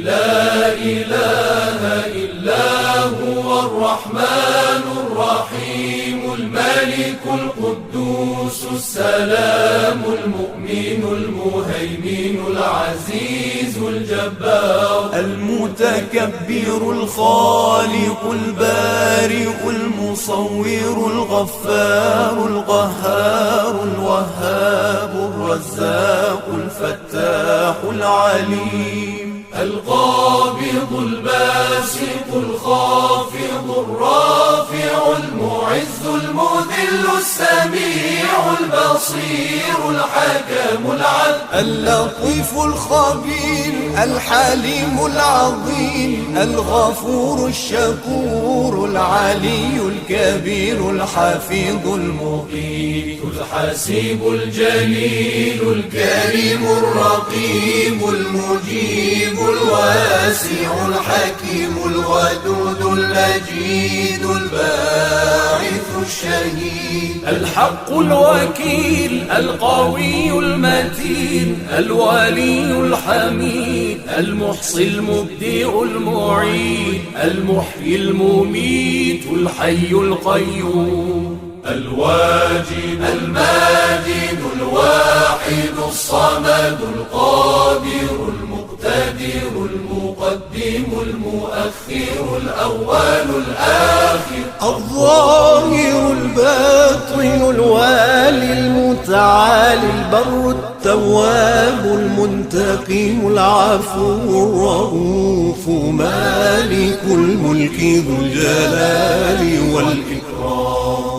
لا إله إلا هو الرحمن الرحيم الملك القدوس السلام المؤمن المهيمن العزيز الجبار المتكبر الخالق البارئ المصور الغفار القهار الوهاب الرزاق الفتاح العليم القابض الباسط الخافض الرافع المعز المذل السميع البصير الحكم العدل اللطيف الخبير الحليم العظيم الغفور الشكور العلي الكبير الحفيظ المقيت الحسيب الجليل الكريم الرقيب المجيب الواسع الحكيم الودود المجيد الباعث الشهيد الحق الوكيل القوي المتين الولي الحميد المحصي المبدئ المعيد المحيي المميت الحي القيوم الواجد الماجد الواحد الصمد القادر المقتدر المقدم المؤخر الأول الآخر الظاهر الباطن الوالي المتعالي البر التواب المنتقم العفو الرؤوف مالك الملك ذو الجلال والإكرام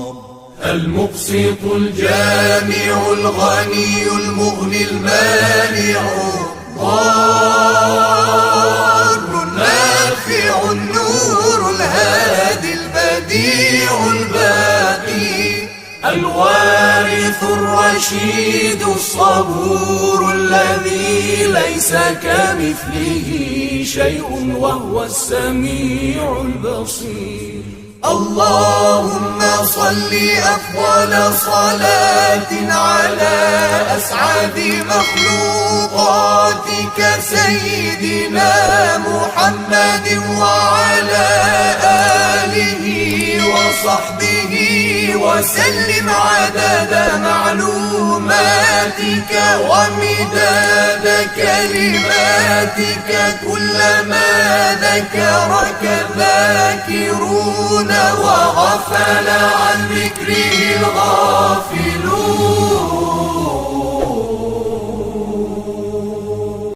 المبسط الجامع الغني المغني المانع الضار النافع النور الهادي البديع الباقي الوارث الرشيد الصبور الذي ليس كمثله شيء وهو السميع البصير اللهم صل أفضل صلاة على أسعد مخلوقاتك سيدنا محمد وعلى آله وصحبه وسلم عدد معلوماتك ومداد كلماتك كلما ذكرك الذاكرون وغفل عن ذكره الغافلون